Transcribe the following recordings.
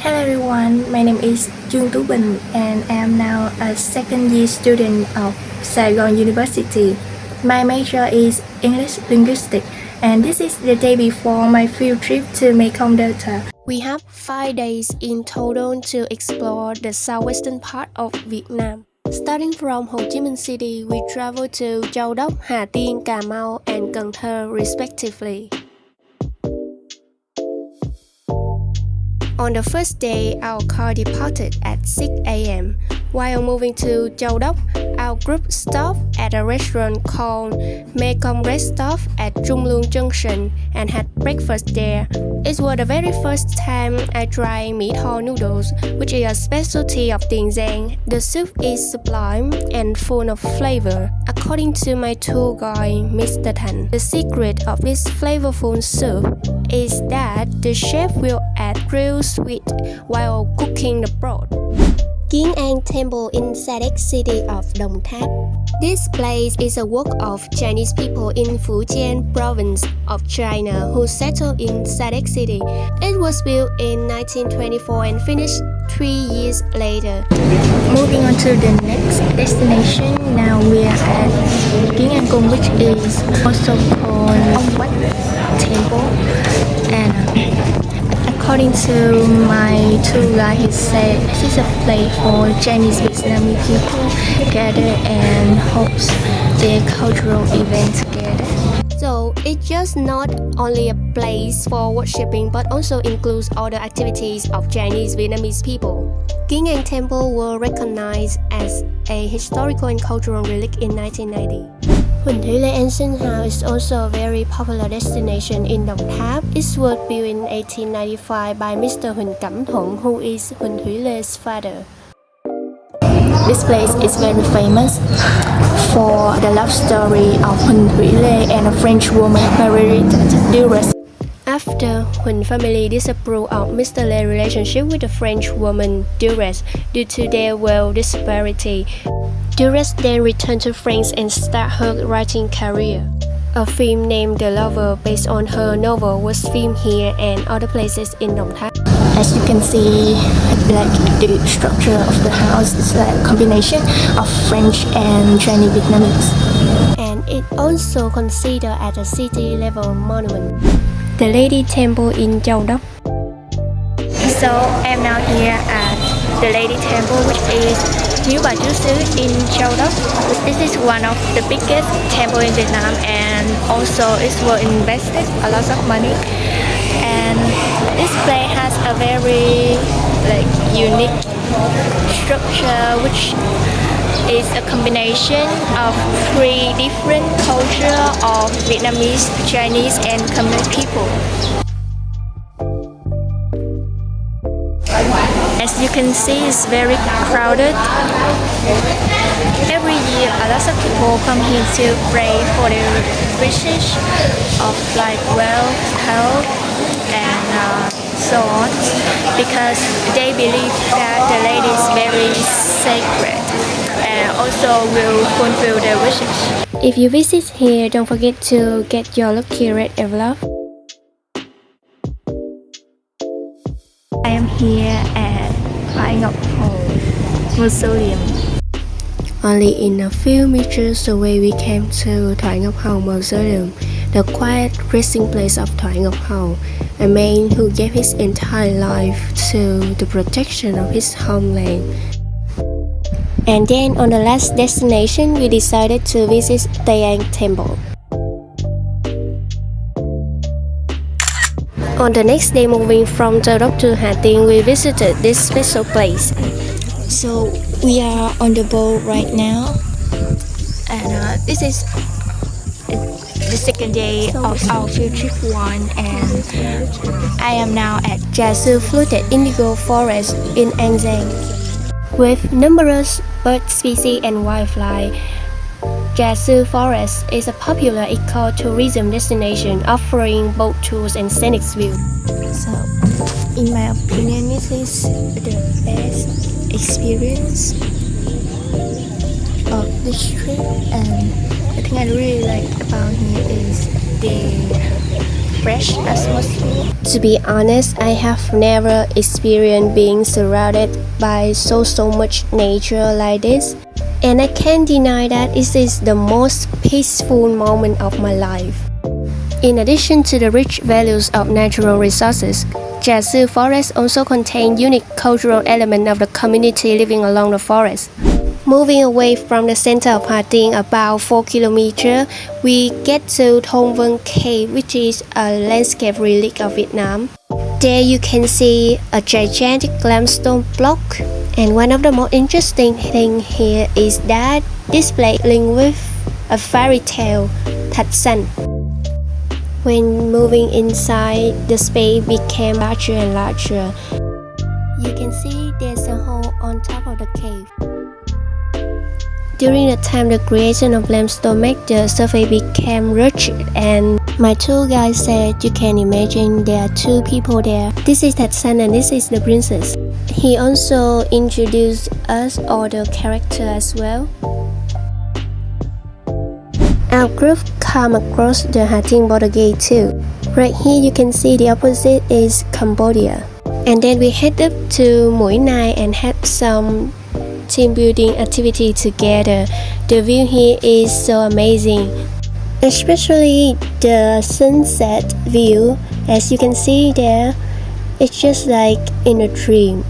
Hello everyone, my name is Bình and I am now a second year student of Saigon University. My major is English Linguistics and this is the day before my field trip to Mekong Delta. We have 5 days in total to explore the southwestern part of Vietnam. Starting from Ho Chi Minh City, we travel to Châu Đốc, Hà Tiên, Cà Mau and Cần Thơ respectively. On the first day, our car departed at 6 a.m. While moving to Châu Đốc, our group stopped at a restaurant called Mekong Rest Stop at Trung Lương Junction and had breakfast there. It was the very first time I tried mee tho noodles, which is a specialty of Tiền Giang. The soup is sublime and full of flavor. According to my tour guide, Mr. Thành, the secret of this flavorful soup is that the chef will add real sweet while cooking the broth. Kiến An Temple in Sa Đéc City of Đồng Tháp. This place is a work of Chinese people in Fujian province of China who settled in Sa Đéc City. It was built in 1924 and finished 3 years later. Moving on to the next destination, now we are at Kiến An Cung, which is also called Wat Temple. And according to my tour guide, he said this is a place for Chinese Vietnamese people gather and host their cultural events together. So it's just not only a place for worshipping but also includes other activities of Chinese Vietnamese people. Kiến An Temple was recognized as a historical and cultural relic in 1990. Huỳnh Thủy Lê Ancient House is also a very popular destination in Đồng Tháp. It was built in 1895 by Mr. Huỳnh Cẩm Thuận, who is Huỳnh Thủy Lê's father. This place is very famous for the love story of Huỳnh Thủy Lê and a French woman Marguerite Duras. After Huỳnh family disapproved of Mr. Le's relationship with the French woman Duras due to their wealth disparity, Duras then returned to France and started her writing career. A film named The Lover, based on her novel, was filmed here and other places in Đồng Tháp. As you can see, like the structure of the house is a combination of French and Chinese Vietnamese. And it also considered as a city level monument. The Lady Temple in Châu Đốc. So I'm now here at the Lady Temple, which is Miếu Bà Chúa Xứ in Châu Đốc. This is one of the biggest temple in Vietnam, and also it will invested a lot of money. And this place has a very unique structure, which is a combination of 3 different cultures of Vietnamese, Chinese, and Khmer people. As you can see, it's very crowded. Every year, a lot of people come here to pray for their wishes of wealth, health, and so on, because they believe that the lady is very sacred and also will fulfill their wishes. If you visit here, don't forget to get your lucky red envelope. I am here at Thoại Ngọc Hầu Mausoleum. Only in a few meters away we came to Thoại Ngọc Hầu Mausoleum, the quiet resting place of Thoại Ngọc Hầu, a man who gave his entire life to the protection of his homeland. And then on the last destination, we decided to visit Tây An Temple. On the next day, moving from Châu Đốc to Hà Tiên, we visited this special place. So we are on the boat right now, and this is the second day of our field trip 1, and I am now at Trà Sư Fluted Indigo Forest in An Giang. With numerous bird species and wildlife, Trà Sư Forest is a popular ecotourism destination offering boat tours and scenic views. So, in my opinion, this is the best experience of this trip, and the thing I really like about here is the fresh atmosphere. To be honest, I have never experienced being surrounded by so much nature like this. And I can't deny that this is the most peaceful moment of my life. In addition to the rich values of natural resources, Jiashi Forest also contains unique cultural elements of the community living along the forest. Moving away from the center of Hà Tĩnh about 4 kilometers, we get to Thôn Vân Cave, which is a landscape relic of Vietnam. There you can see a gigantic limestone block, and one of the most interesting things here is that this place linked with a fairy tale, Thạch Sanh. When moving inside, the space became larger and larger. You can see there's a hole on top of the cave. During the time the creation of limestone made the surface became rugged, and my tour guide said you can imagine there are two people there. This is Thạch Sanh and this is the princess. He also introduced us all the characters as well. Our group come across the Hà Tĩnh border gate too. Right here you can see the opposite is Cambodia. And then we head up to Mũi Né and have some team building activity together. The view here is so amazing, especially the sunset view. As you can see there, it's just like in a dream.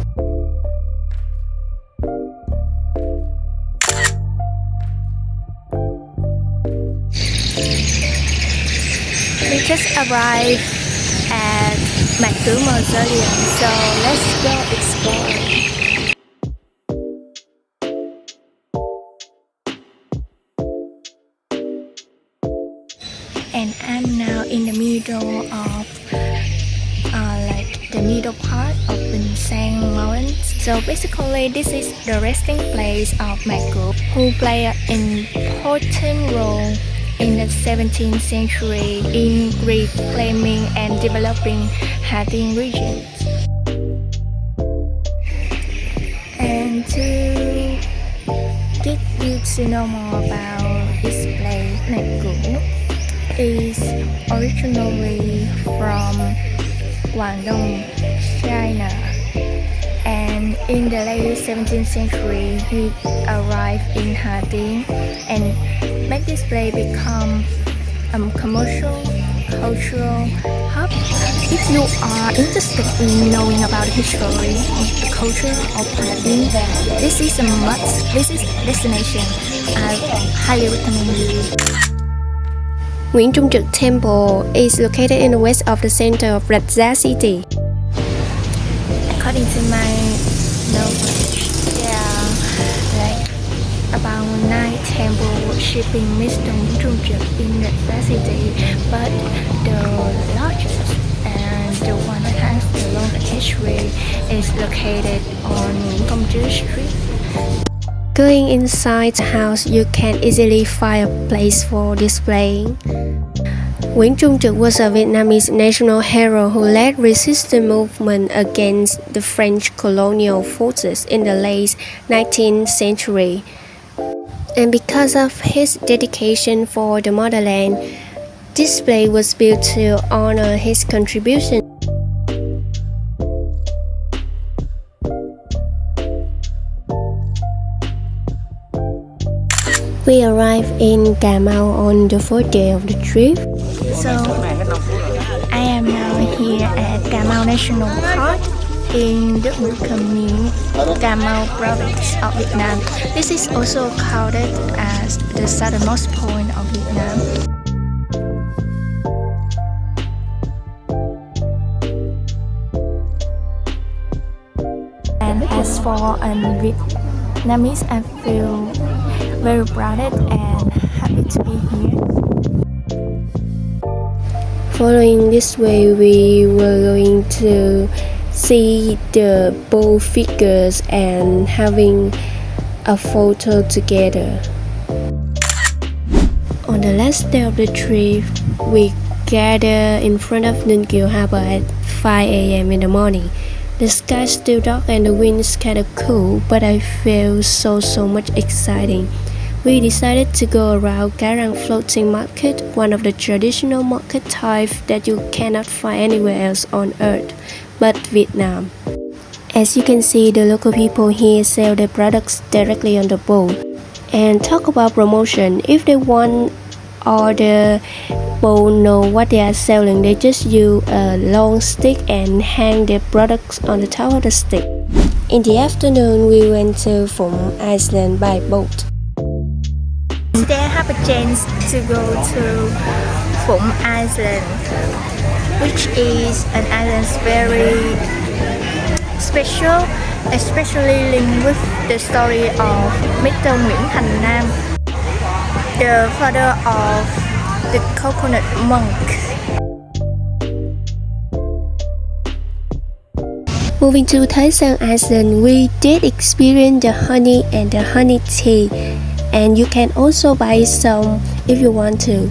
We just arrived at Mạc Tử Mausoleum, so let's go explore. And I'm now in the middle of the middle part of Bình Mountains. So basically this is the resting place of Mạc Tử, who played an important role in the 17th century in reclaiming and developing Hà Tĩnh region. And to get you to know more about this place, Mạc Tử is originally from Guangdong, China, and in the late 17th century he arrived in Hà Tĩnh and made this place become a commercial, cultural hub. If you are interested in knowing about the history of the culture of Hà Tĩnh, this is a must-visit destination. I highly recommend you. Nguyễn Trung Trực Temple is located in the west of the center of Rạch Giá city. According to my knowledge, there are like about 9 temples worshipping Mr. Nguyễn Trung Trực in Rạch Giá city, but the largest and the one that has the longest history is located on Nguyễn Công Trứ Street. Going inside the house, you can easily find a place for displaying. Nguyễn Trung Trực was a Vietnamese national hero who led resistance movement against the French colonial forces in the late 19th century. And because of his dedication for the motherland, this place was built to honor his contribution. We arrived in Cà Mau on the 4th day of the trip. So I am now here at Cà Mau National Park in the Khmer, Cà Mau province of Vietnam. This is also called as the southernmost point of Vietnam. And as for Vietnamese, I feel very proud and happy to be here. Following this way, we were going to see the both figures and having a photo together. On the last day of the trip, we gathered in front of Ninh Kiều Harbor at 5 a.m. in the morning. The sky's still dark and the wind is kind of cool, but I feel so much exciting. We decided to go around Cái Răng floating market one of the traditional market type that you cannot find anywhere else on earth but Vietnam. As you can see, the local people here sell their products directly on the bowl. And talk about promotion, if they want or the bowl know what they are selling, they just use a long stick and hang their products on the top of the stick. In the afternoon, we went to Phụng, Iceland by boat. Today I have a chance to go to Phụng Island, which is an island very special, especially linked with the story of Mr. Nguyễn Thành Nam, the father of the coconut monk. Moving to Thái Sơn Island, we did experience the honey and the honey tea, and you can also buy some if you want to.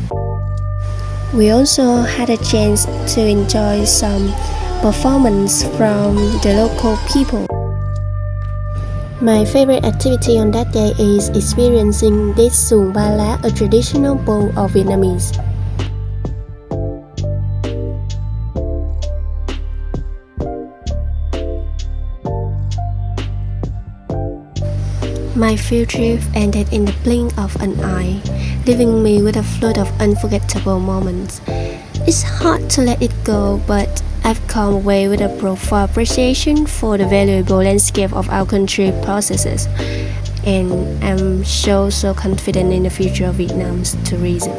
We also had a chance to enjoy some performance from the local people. My favorite activity on that day is experiencing this Sùng Ba Lá, a traditional bowl of Vietnamese. My field trip ended in the blink of an eye, leaving me with a flood of unforgettable moments. It's hard to let it go, but I've come away with a profound appreciation for the valuable landscape of our country possesses, and I'm so confident in the future of Vietnam's tourism.